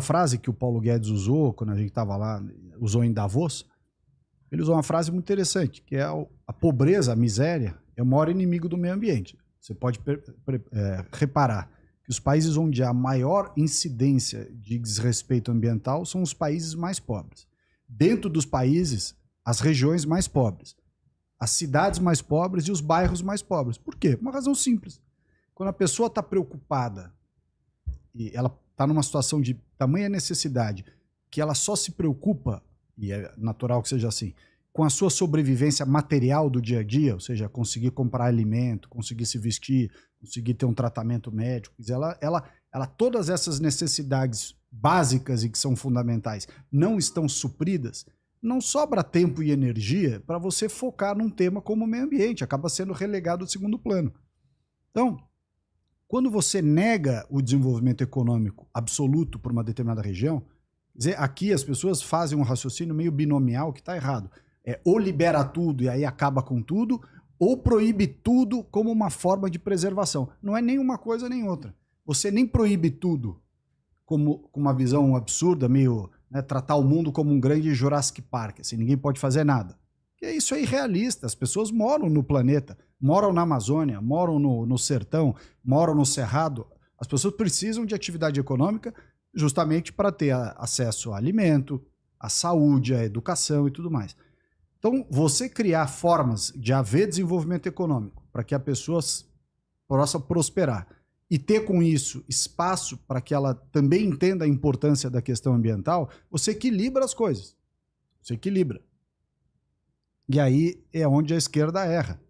frase que o Paulo Guedes usou quando a gente estava lá, usou em Davos, ele usou uma frase muito interessante, que é a pobreza, a miséria, é o maior inimigo do meio ambiente. Você pode reparar que os países onde há maior incidência de desrespeito ambiental são os países mais pobres. Dentro dos países, as regiões mais pobres, as cidades mais pobres e os bairros mais pobres. Por quê? Uma razão simples. Quando a pessoa está preocupada e ela está numa situação de tamanha necessidade que ela só se preocupa, e é natural que seja assim, com a sua sobrevivência material do dia a dia, ou seja, conseguir comprar alimento, conseguir se vestir, conseguir ter um tratamento médico, todas essas necessidades básicas e que são fundamentais não estão supridas, não sobra tempo e energia para você focar num tema como o meio ambiente, acaba sendo relegado ao segundo plano. Então, quando você nega o desenvolvimento econômico absoluto por uma determinada região, aqui as pessoas fazem um raciocínio meio binomial que está errado. Ou libera tudo e aí acaba com tudo, ou proíbe tudo como uma forma de preservação. Não é nem uma coisa nem outra. Você nem proíbe tudo como uma visão absurda, meio tratar o mundo como um grande Jurassic Park, assim, ninguém pode fazer nada. Isso é irrealista. As pessoas moram no planeta, moram na Amazônia, moram no sertão, moram no Cerrado. As pessoas precisam de atividade econômica justamente para ter acesso a alimento, à saúde, à educação e tudo mais. Então, você criar formas de haver desenvolvimento econômico para que a pessoa possa prosperar e ter com isso espaço para que ela também entenda a importância da questão ambiental, você equilibra as coisas. Você equilibra. E aí é onde a esquerda erra.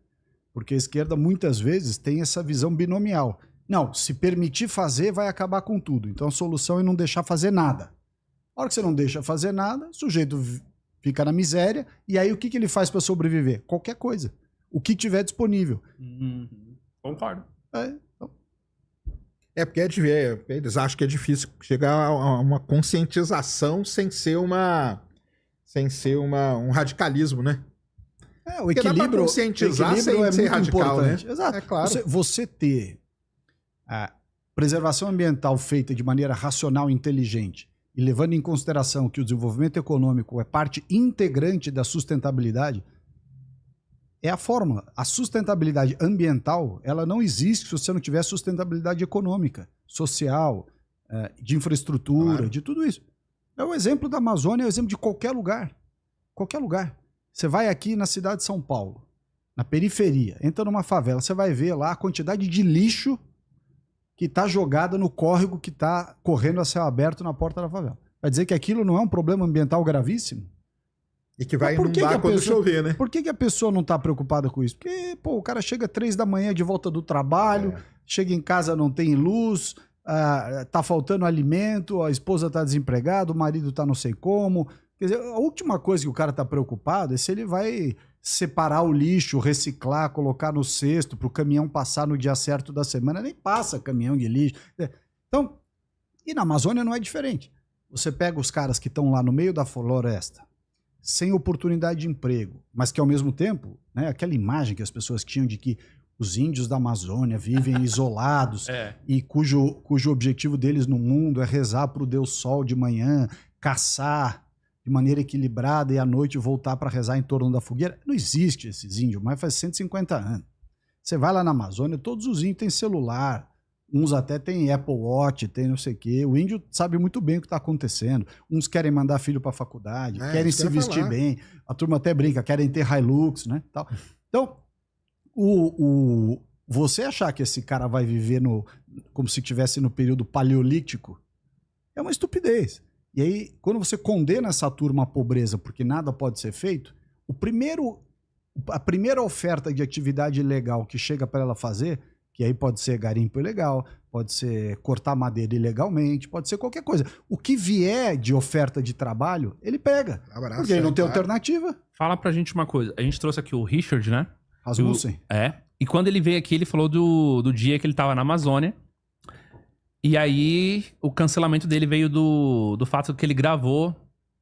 Porque a esquerda muitas vezes tem essa visão binomial. Não, se permitir fazer, vai acabar com tudo. Então a solução é não deixar fazer nada. A hora que você não deixa fazer nada, o sujeito fica na miséria, e aí o que ele faz para sobreviver? Qualquer coisa. O que tiver disponível. Concordo. Então. Porque eles acham que é difícil chegar a uma conscientização sem ser um radicalismo, né? O equilíbrio, conscientizar sem é ser muito radical, importante. Né? Exato. É claro. Você ter a preservação ambiental feita de maneira racional e inteligente e levando em consideração que o desenvolvimento econômico é parte integrante da sustentabilidade, é a fórmula. A sustentabilidade ambiental, ela não existe se você não tiver sustentabilidade econômica, social, de infraestrutura, claro, de tudo isso. É o exemplo da Amazônia, é o exemplo de qualquer lugar. Qualquer lugar. Você vai aqui na cidade de São Paulo, na periferia, entra numa favela, você vai ver lá a quantidade de lixo que está jogada no córrego que está correndo a céu aberto na porta da favela. Vai dizer que aquilo não é um problema ambiental gravíssimo? E que vai inundar quando chover, né? Por que a pessoa não está preocupada com isso? Porque, o cara chega 3 da manhã de volta do trabalho, chega em casa, não tem luz, tá faltando alimento, a esposa está desempregada, o marido está não sei como. Quer dizer, a última coisa que o cara está preocupado é se ele vai separar o lixo, reciclar, colocar no cesto para o caminhão passar no dia certo da semana. Nem passa caminhão de lixo. Então, e na Amazônia não é diferente. Você pega os caras que estão lá no meio da floresta, sem oportunidade de emprego, mas que ao mesmo tempo, aquela imagem que as pessoas tinham de que os índios da Amazônia vivem isolados e cujo objetivo deles no mundo é rezar para o Deus Sol de manhã, caçar de maneira equilibrada e à noite voltar para rezar em torno da fogueira. Não existe esses índios, mas faz 150 anos. Você vai lá na Amazônia, todos os índios têm celular, uns até têm Apple Watch, tem não sei o quê. O índio sabe muito bem o que está acontecendo. Uns querem mandar filho para a faculdade, querem se vestir bem. A turma até brinca, querem ter Hilux, né? Tal. Então, você achar que esse cara vai viver como se estivesse no período paleolítico é uma estupidez. E aí, quando você condena essa turma à pobreza porque nada pode ser feito, a primeira oferta de atividade ilegal que chega para ela fazer, que aí pode ser garimpo ilegal, pode ser cortar madeira ilegalmente, pode ser qualquer coisa. O que vier de oferta de trabalho, ele pega. Porque ele não tem alternativa. Fala pra gente uma coisa. A gente trouxe aqui o Richard, né? Rasmussen. E quando ele veio aqui, ele falou do dia que ele tava na Amazônia. E aí, o cancelamento dele veio do fato que ele gravou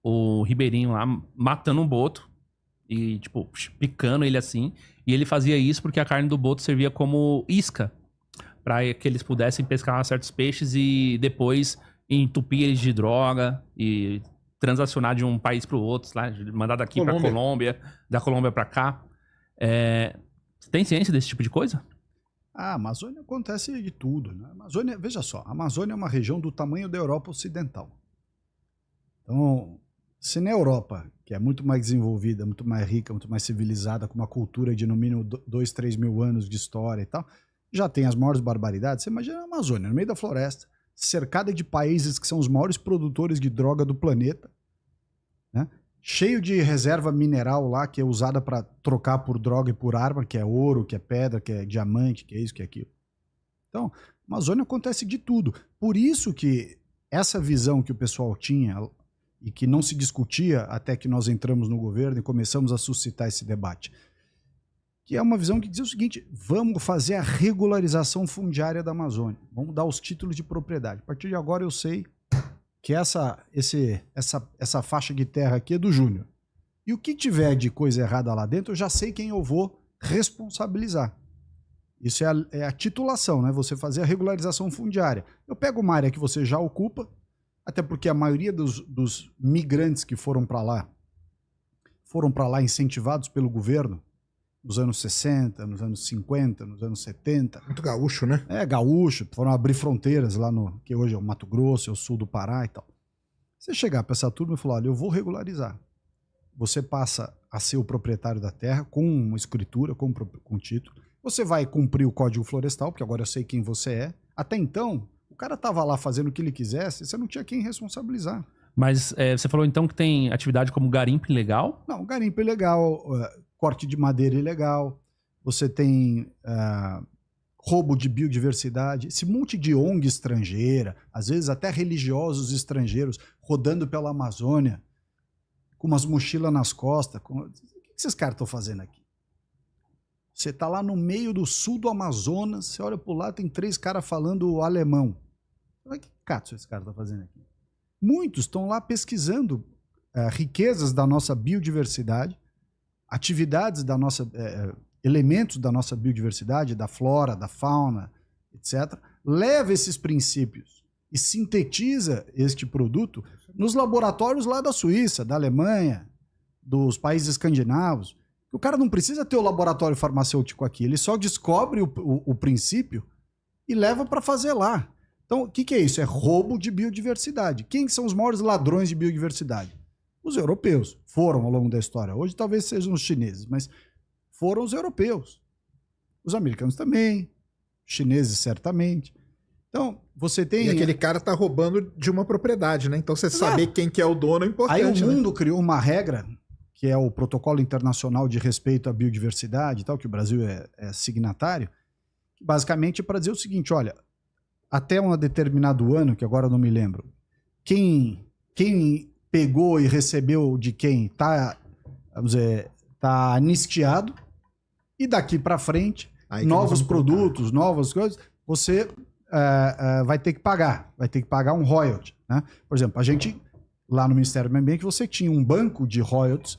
o Ribeirinho lá matando um boto. E, tipo, picando ele assim. E ele fazia isso porque a carne do boto servia como isca. Pra que eles pudessem pescar certos peixes e depois entupir eles de droga e transacionar de um país para o outro, lá, mandar daqui para Colômbia, da Colômbia para cá. Você tem ciência desse tipo de coisa? A Amazônia acontece de tudo. Né? A Amazônia, veja só, a Amazônia é uma região do tamanho da Europa Ocidental. Então, se na Europa, que é muito mais desenvolvida, muito mais rica, muito mais civilizada, com uma cultura de no mínimo 2, 3 mil anos de história e tal, já tem as maiores barbaridades, você imagina a Amazônia, no meio da floresta, cercada de países que são os maiores produtores de droga do planeta, né? Cheio de reserva mineral lá, que é usada para trocar por droga e por arma, que é ouro, que é pedra, que é diamante, que é isso, que é aquilo. Então, a Amazônia acontece de tudo. Por isso que essa visão que o pessoal tinha e que não se discutia até que nós entramos no governo e começamos a suscitar esse debate, que é uma visão que dizia o seguinte: vamos fazer a regularização fundiária da Amazônia, vamos dar os títulos de propriedade. A partir de agora eu sei que essa faixa de terra aqui é do Júnior. E o que tiver de coisa errada lá dentro, eu já sei quem eu vou responsabilizar. Isso é a titulação, né? Você fazer a regularização fundiária. Eu pego uma área que você já ocupa, até porque a maioria dos migrantes que foram para lá incentivados pelo governo, nos anos 60, nos anos 50, nos anos 70. Muito gaúcho, né? Gaúcho. Foram abrir fronteiras lá no que hoje é o Mato Grosso, é o sul do Pará e tal. Você chegar para essa turma e falar: olha, eu vou regularizar. Você passa a ser o proprietário da terra com uma escritura, com título. Você vai cumprir o Código Florestal, porque agora eu sei quem você é. Até então, o cara estava lá fazendo o que ele quisesse, você não tinha quem responsabilizar. Mas você falou então que tem atividade como garimpo ilegal? Não, garimpo ilegal, corte de madeira ilegal, você tem roubo de biodiversidade, esse monte de ONG estrangeira, às vezes até religiosos estrangeiros rodando pela Amazônia, com umas mochilas nas costas. O que esses caras estão fazendo aqui? Você está lá no meio do sul do Amazonas, você olha por lá, tem 3 caras falando alemão. Que cato esses caras estão fazendo aqui? Muitos estão lá pesquisando riquezas da nossa biodiversidade, atividades da nossa, elementos da nossa biodiversidade, da flora, da fauna, etc. Leva esses princípios e sintetiza este produto nos laboratórios lá da Suíça, da Alemanha, dos países escandinavos. O cara não precisa ter o laboratório farmacêutico aqui, ele só descobre o princípio e leva para fazer lá. Então, o que é isso? É roubo de biodiversidade. Quem são os maiores ladrões de biodiversidade? Os europeus. Foram ao longo da história. Hoje talvez sejam os chineses, mas foram os europeus. Os americanos também, os chineses certamente. Então, você tem... E aquele cara tá roubando de uma propriedade, né? Então, você saber quem que é o dono é importante. Aí o mundo criou uma regra, que é o Protocolo Internacional de Respeito à Biodiversidade, e tal, que o Brasil é signatário, que basicamente é para dizer o seguinte: olha, até um determinado ano, que agora eu não me lembro, quem pegou e recebeu de quem vamos dizer, tá anistiado, e daqui para frente, novos produtos, novas coisas, você vai ter que pagar um royalty, né? Por exemplo, a gente, lá no Ministério do Meio Ambiente, você tinha um banco de royalties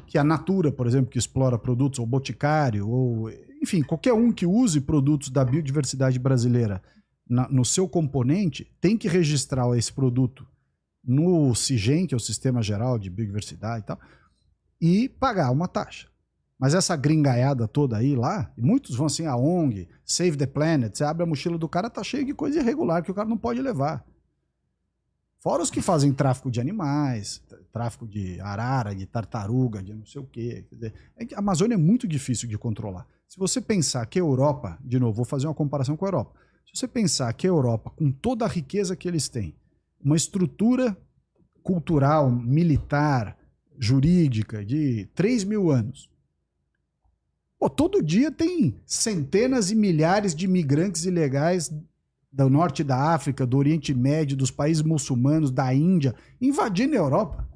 que a Natura, por exemplo, que explora produtos, ou Boticário, ou enfim, qualquer um que use produtos da biodiversidade brasileira no seu componente, tem que registrar esse produto no SIGEM, que é o Sistema Geral de Biodiversidade e tal, e pagar uma taxa. Mas essa gringaiada toda aí lá, e muitos vão assim, a ONG, Save the Planet, você abre a mochila do cara, tá cheio de coisa irregular que o cara não pode levar. Fora os que fazem tráfico de animais, tráfico de arara, de tartaruga, de não sei o quê. Quer dizer, a Amazônia é muito difícil de controlar. Se você pensar que a Europa, de novo, vou fazer uma comparação com a Europa, se você pensar que a Europa, com toda a riqueza que eles têm, uma estrutura cultural, militar, jurídica de 3 mil anos, todo dia tem centenas e milhares de imigrantes ilegais do norte da África, do Oriente Médio, dos países muçulmanos, da Índia, invadindo a Europa,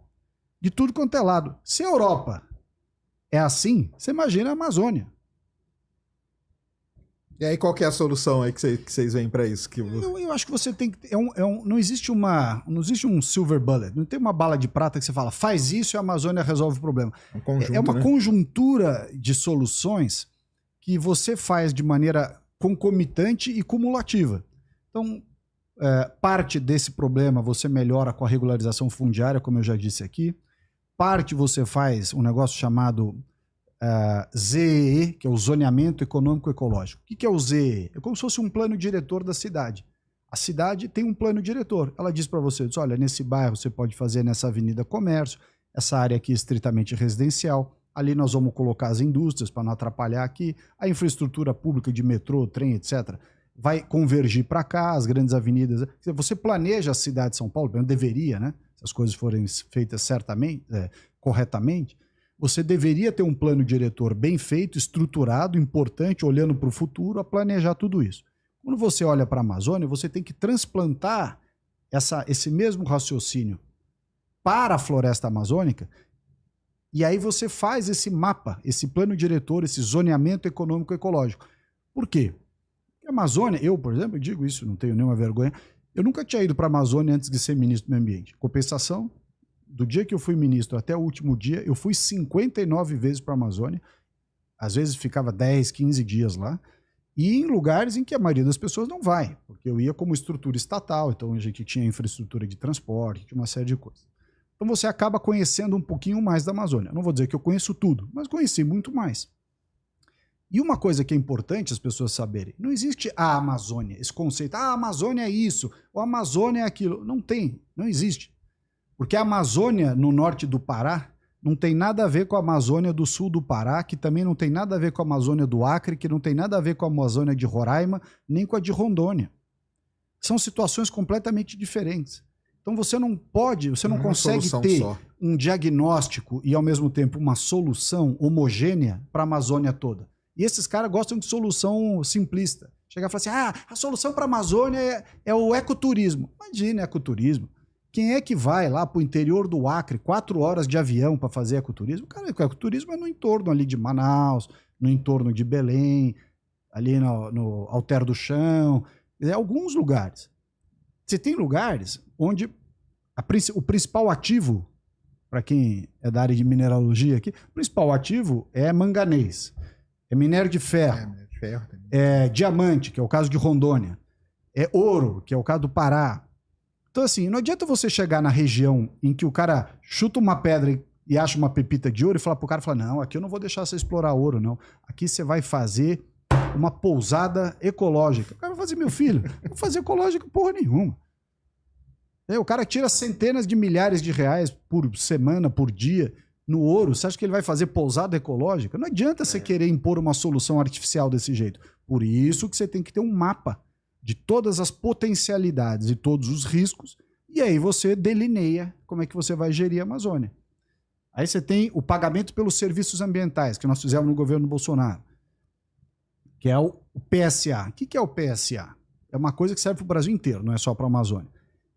de tudo quanto é lado. Se a Europa é assim, você imagina a Amazônia. E aí, qual que é a solução aí que vocês veem para isso? Eu acho que você tem que... não existe um silver bullet, não tem uma bala de prata que você fala, faz isso e a Amazônia resolve o problema. É uma conjuntura de soluções que você faz de maneira concomitante e cumulativa. Então, Parte desse problema você melhora com a regularização fundiária, como eu já disse aqui. Parte você faz um negócio chamado ZEE, que é o Zoneamento Econômico Ecológico. O que é o ZEE? É como se fosse um plano diretor da cidade. A cidade tem um plano diretor. Ela diz para você, olha, nesse bairro você pode fazer nessa avenida comércio, essa área aqui é estritamente residencial, ali nós vamos colocar as indústrias para não atrapalhar aqui, a infraestrutura pública de metrô, trem, etc., vai convergir para cá, as grandes avenidas. Você planeja a cidade de São Paulo, deveria, né? Se as coisas forem feitas corretamente, você deveria ter um plano diretor bem feito, estruturado, importante, olhando para o futuro, a planejar tudo isso. Quando você olha para a Amazônia, você tem que transplantar esse mesmo raciocínio para a floresta amazônica, e aí você faz esse mapa, esse plano diretor, esse zoneamento econômico ecológico. Por quê? Porque a Amazônia, eu, por exemplo, digo isso, não tenho nenhuma vergonha, eu nunca tinha ido para a Amazônia antes de ser ministro do Meio Ambiente. Compensação, do dia que eu fui ministro até o último dia, eu fui 59 vezes para a Amazônia, às vezes ficava 10, 15 dias lá, e em lugares em que a maioria das pessoas não vai, porque eu ia como estrutura estatal, então a gente tinha infraestrutura de transporte, tinha uma série de coisas. Então você acaba conhecendo um pouquinho mais da Amazônia. Não vou dizer que eu conheço tudo, mas conheci muito mais. E uma coisa que é importante as pessoas saberem, não existe a Amazônia, esse conceito, a Amazônia é isso, ou a Amazônia é aquilo. Não tem, não existe. Porque a Amazônia no norte do Pará não tem nada a ver com a Amazônia do sul do Pará, que também não tem nada a ver com a Amazônia do Acre, que não tem nada a ver com a Amazônia de Roraima, nem com a de Rondônia. São situações completamente diferentes. Então você não pode, você não consegue ter um diagnóstico e ao mesmo tempo uma solução homogênea para a Amazônia toda. E esses caras gostam de solução simplista. Chegar e falar assim, a solução para a Amazônia é o ecoturismo. Imagina ecoturismo. Quem é que vai lá para o interior do Acre, 4 horas de avião para fazer ecoturismo? Cara, o ecoturismo é no entorno ali de Manaus, no entorno de Belém, ali no Alter do Chão, alguns lugares. Você tem lugares onde o principal ativo, para quem é da área de mineralogia aqui, o principal ativo é manganês, é minério de ferro, é diamante, que é o caso de Rondônia, é ouro, que é o caso do Pará. Então, assim, não adianta você chegar na região em que o cara chuta uma pedra e acha uma pepita de ouro e falar pro cara, não, aqui eu não vou deixar você explorar ouro, não. Aqui você vai fazer uma pousada ecológica. O cara vai fazer, meu filho, não vou fazer ecológica porra nenhuma. O cara tira centenas de milhares de reais por semana, por dia, no ouro. Você acha que ele vai fazer pousada ecológica? Não adianta você querer impor uma solução artificial desse jeito. Por isso que você tem que ter um mapa de todas as potencialidades e todos os riscos, e aí você delineia como é que você vai gerir a Amazônia. Aí você tem o pagamento pelos serviços ambientais, que nós fizemos no governo Bolsonaro, que é o PSA. O que é o PSA? É uma coisa que serve para o Brasil inteiro, não é só para a Amazônia.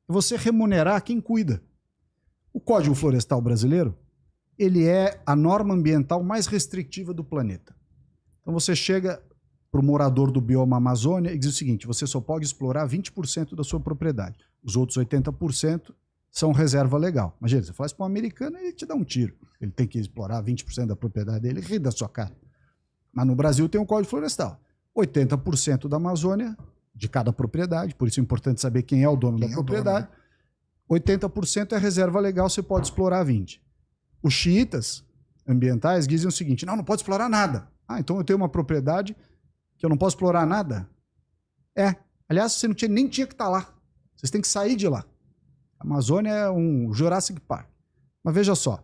É você remunerar quem cuida. O Código Florestal brasileiro, ele é a norma ambiental mais restritiva do planeta. Então você chega para o morador do bioma Amazônia e diz o seguinte, você só pode explorar 20% da sua propriedade. Os outros 80% são reserva legal. Imagina, você fala isso para um americano, ele te dá um tiro. Ele tem que explorar 20% da propriedade dele, ele ri da sua cara. Mas no Brasil tem um Código Florestal. 80% da Amazônia, de cada propriedade, por isso é importante saber quem é o dono da propriedade. 80% é reserva legal, você pode explorar 20%. Os xiitas ambientais dizem o seguinte, não pode explorar nada. Então eu tenho uma propriedade que eu não posso explorar nada? Aliás, você nem tinha que estar lá. Vocês têm que sair de lá. A Amazônia é um Jurassic Park. Mas veja só,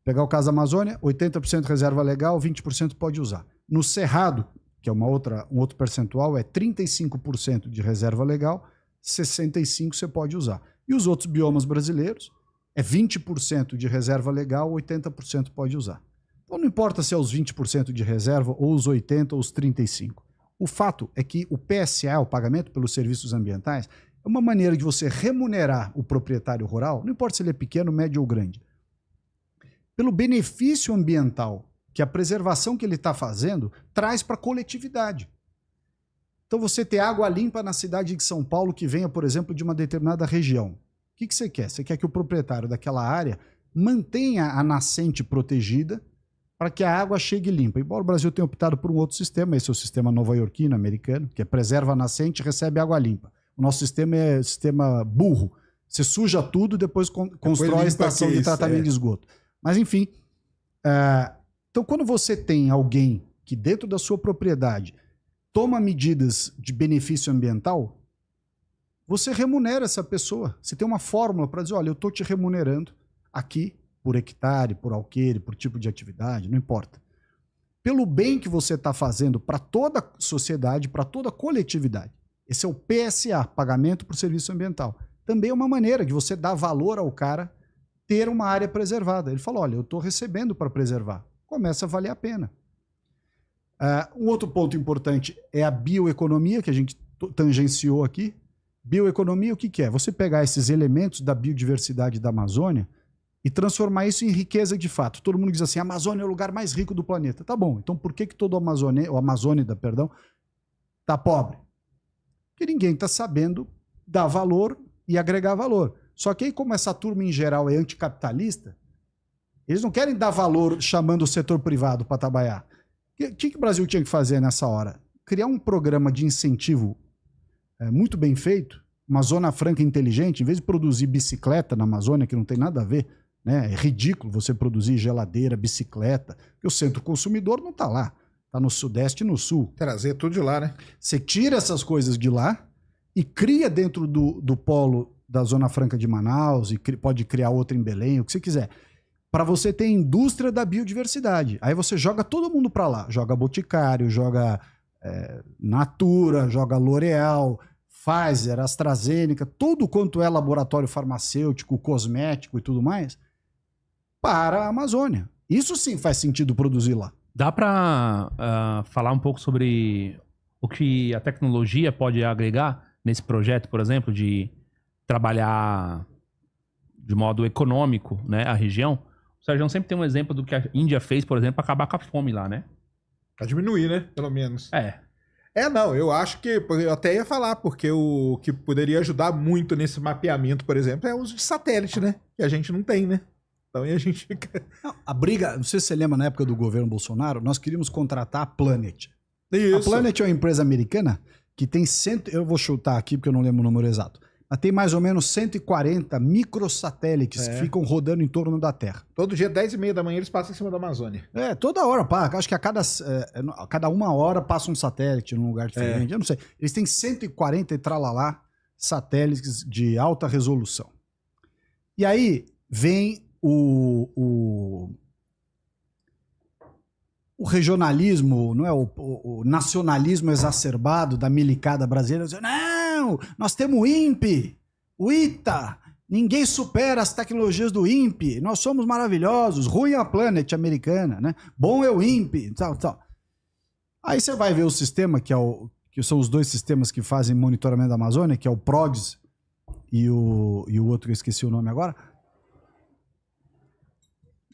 pegar o caso da Amazônia, 80% reserva legal, 20% pode usar. No Cerrado, que é um outro percentual, é 35% de reserva legal, 65% você pode usar. E os outros biomas brasileiros, é 20% de reserva legal, 80% pode usar. Então não importa se é os 20% de reserva, ou os 80% ou os 35%. O fato é que o PSA, o pagamento pelos serviços ambientais, é uma maneira de você remunerar o proprietário rural, não importa se ele é pequeno, médio ou grande, pelo benefício ambiental que a preservação que ele está fazendo traz para a coletividade. Então você ter água limpa na cidade de São Paulo que venha, por exemplo, de uma determinada região. O que você quer? Você quer que o proprietário daquela área mantenha a nascente protegida para que a água chegue limpa. Embora o Brasil tenha optado por um outro sistema, esse é o sistema nova-iorquino, americano, que é preserva a nascente e recebe água limpa. O nosso sistema é sistema burro. Você suja tudo e depois constrói a estação de tratamento de esgoto. Mas, enfim. Então, quando você tem alguém que dentro da sua propriedade toma medidas de benefício ambiental, você remunera essa pessoa. Você tem uma fórmula para dizer, olha, eu estou te remunerando aqui por hectare, por alqueire, por tipo de atividade, não importa. Pelo bem que você está fazendo para toda a sociedade, para toda a coletividade. Esse é o PSA, Pagamento por Serviço Ambiental. Também é uma maneira de você dar valor ao cara ter uma área preservada. Ele fala, olha, eu estou recebendo para preservar. Começa a valer a pena. Um outro ponto importante é a bioeconomia, que a gente tangenciou aqui. Bioeconomia, o que é? Você pegar esses elementos da biodiversidade da Amazônia e transformar isso em riqueza de fato. Todo mundo diz assim, a Amazônia é o lugar mais rico do planeta. Tá bom, então por que todo o Amazônida, tá pobre? Porque ninguém está sabendo dar valor e agregar valor. Só que aí, como essa turma em geral é anticapitalista, eles não querem dar valor chamando o setor privado para trabalhar. O que o Brasil tinha que fazer nessa hora? Criar um programa de incentivo muito bem feito, uma zona franca inteligente, em vez de produzir bicicleta na Amazônia, que não tem nada a ver, né? É ridículo você produzir geladeira, bicicleta, porque o centro consumidor não está lá, está no Sudeste e no Sul. Trazer tudo de lá, né? Você tira essas coisas de lá e cria dentro do polo da Zona Franca de Manaus, e pode criar outra em Belém, o que você quiser, para você ter indústria da biodiversidade. Aí você joga todo mundo para lá, joga Boticário, joga Natura, joga L'Oréal, Pfizer, AstraZeneca, tudo quanto é laboratório farmacêutico, cosmético e tudo mais, para a Amazônia. Isso sim faz sentido produzir lá. Dá para falar um pouco sobre o que a tecnologia pode agregar nesse projeto, por exemplo, de trabalhar de modo econômico, né, a região? O Sérgio sempre tem um exemplo do que a Índia fez, por exemplo, para acabar com a fome lá, né? Pra diminuir, né? Pelo menos. Não, eu acho que... Eu até ia falar, porque o que poderia ajudar muito nesse mapeamento, por exemplo, é o uso de satélite, né? Que a gente não tem, né? Então aí a gente fica... Não, a briga... Não sei se você lembra, na época do governo Bolsonaro, nós queríamos contratar a Planet. Isso. A Planet é uma empresa americana que tem eu vou chutar aqui porque eu não lembro o número exato. Mas tem mais ou menos 140 microsatélites que ficam rodando em torno da Terra. Todo dia, 10h30 da manhã, eles passam em cima da Amazônia. Toda hora, acho que a cada uma hora passa um satélite num lugar diferente. Eu não sei. Eles têm 140 e tralalá satélites de alta resolução. E aí vem o regionalismo, não é? O nacionalismo exacerbado da milicada brasileira, dizendo, não, nós temos o INPE, o ITA, ninguém supera as tecnologias do INPE, nós somos maravilhosos, ruim é a Planet americana, né? Bom é o INPE, tal. Aí você vai ver o sistema, que são os dois sistemas que fazem monitoramento da Amazônia, que é o PROGS e o outro que eu esqueci o nome agora.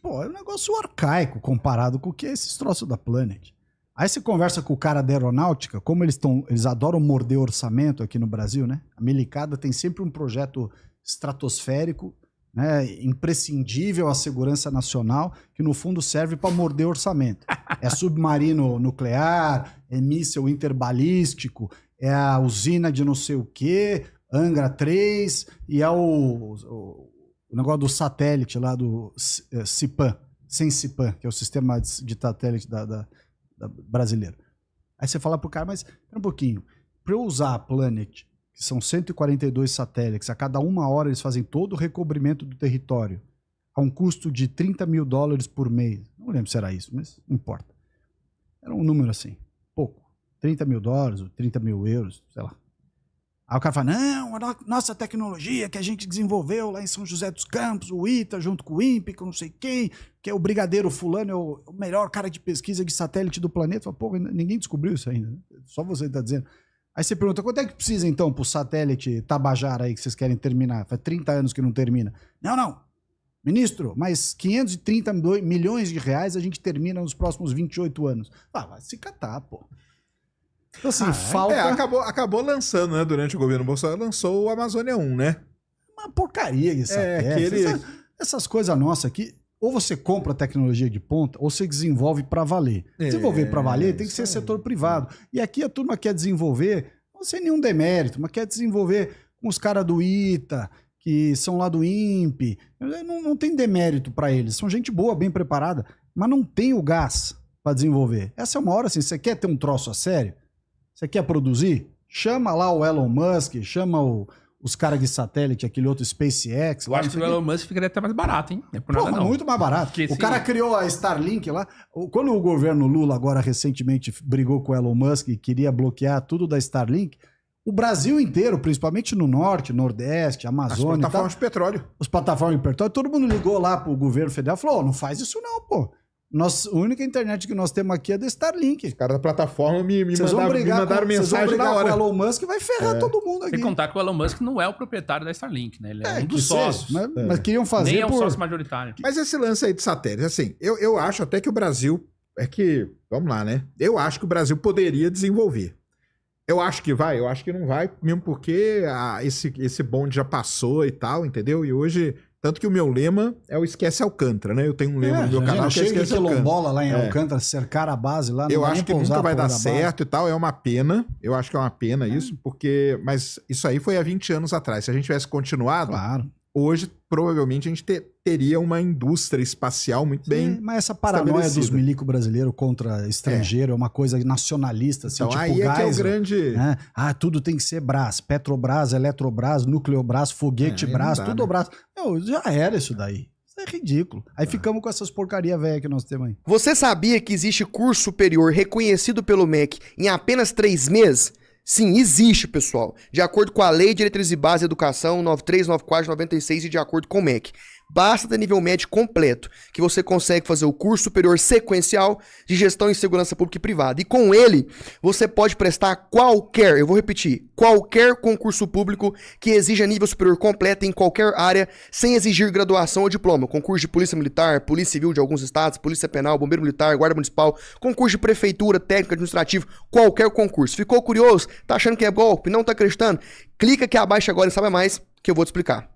Pô, é um negócio arcaico comparado com o que é esses troços da Planet. Aí você conversa com o cara da aeronáutica, como eles adoram morder orçamento aqui no Brasil, né? A milicada tem sempre um projeto estratosférico, né, imprescindível à segurança nacional, que no fundo serve para morder orçamento. É submarino nuclear, é míssil interbalístico, é a usina de não sei o quê, Angra 3, e é o negócio do satélite lá do CIPAM, Sensipan, que é o sistema de satélite da brasileiro. Aí você fala pro cara, mas espera um pouquinho, para eu usar a Planet, que são 142 satélites, a cada uma hora eles fazem todo o recobrimento do território, a um custo de $30 mil por mês. Não lembro se era isso, mas não importa. Era um número assim, pouco. $30 mil, ou 30 mil euros, sei lá. Aí o cara fala, não, a nossa tecnologia que a gente desenvolveu lá em São José dos Campos, o ITA junto com o INPE, com não sei quem, que é o brigadeiro fulano, é o melhor cara de pesquisa de satélite do planeta. Fala, pô, ninguém descobriu isso ainda, né? Só você está dizendo. Aí você pergunta, quanto é que precisa então pro satélite Tabajara aí que vocês querem terminar? Faz 30 anos que não termina. Não. Ministro, mas 530 milhões de reais a gente termina nos próximos 28 anos. Ah, vai se catar, pô. Então, assim, falta... acabou lançando, né? Durante o governo Bolsonaro, lançou o Amazônia 1, né? Uma porcaria isso. Essas coisas nossas aqui, ou você compra tecnologia de ponta, ou você desenvolve para valer. Desenvolver para valer tem que ser setor privado. E aqui a turma quer desenvolver sem nenhum demérito, mas quer desenvolver com os caras do ITA, que são lá do INPE. Não tem demérito para eles. São gente boa, bem preparada, mas não tem o gás para desenvolver. Essa é uma hora assim, você quer ter um troço a sério? Você quer produzir? Chama lá o Elon Musk, chama os caras de satélite, aquele outro SpaceX. Eu acho que o Elon Musk ficaria até mais barato, hein? Não é por nada, não. Muito mais barato. O cara criou a Starlink lá. Quando o governo Lula agora recentemente brigou com o Elon Musk e queria bloquear tudo da Starlink, o Brasil inteiro, principalmente no norte, nordeste, Amazônia... As plataformas de petróleo. Os plataformas de petróleo, todo mundo ligou lá pro governo federal e falou, não faz isso não, pô. A única internet que nós temos aqui é da Starlink. Os caras da plataforma me mandaram mensagem na hora. Com o Elon Musk vai ferrar todo mundo aqui. Sem contar que o Elon Musk não é o proprietário da Starlink, né? Ele é um dos sócios. Mas queriam fazer nem é um sócio majoritário. Mas esse lance aí de satélite, assim, eu acho até que o Brasil... vamos lá, né? Eu acho que o Brasil poderia desenvolver. Eu acho que vai, eu acho que não vai, mesmo porque esse bonde já passou e tal, entendeu? E hoje... Tanto que o meu lema é o Esquece Alcântara, né? Eu tenho um lema no meu canal que é Esquece Alcântara. Quilombola lá em Alcântara, cercar a base lá. Eu acho que nunca vai dar certo e tal, é uma pena. Eu acho que é uma pena isso, porque... Mas isso aí foi há 20 anos atrás. Se a gente tivesse continuado, hoje provavelmente a gente teria uma indústria espacial muito bem. Mas essa paranoia dos milico brasileiros contra estrangeiro é uma coisa nacionalista, assim, então, tipo aí gás, que é o grande... né? Tudo tem que ser Brás, Petrobras, Eletrobras, Nucleobras, Foguete Brás, tudo, né? Brás. Já era isso daí. Isso é ridículo. Aí ficamos com essas porcaria velha que nós temos aí. Você sabia que existe curso superior reconhecido pelo MEC em apenas 3 meses? Sim, existe, pessoal. De acordo com a Lei de Diretrizes e Bases de Educação 9394/96 e de acordo com o MEC. Basta ter nível médio completo, que você consegue fazer o curso superior sequencial de gestão em segurança pública e privada. E com ele, você pode prestar qualquer, eu vou repetir, qualquer concurso público que exija nível superior completo em qualquer área, sem exigir graduação ou diploma. Concurso de polícia militar, polícia civil de alguns estados, polícia penal, bombeiro militar, guarda municipal, concurso de prefeitura, técnico, administrativo, qualquer concurso. Ficou curioso? Tá achando que é golpe? Não tá acreditando? Clica aqui abaixo agora e sabe mais que eu vou te explicar.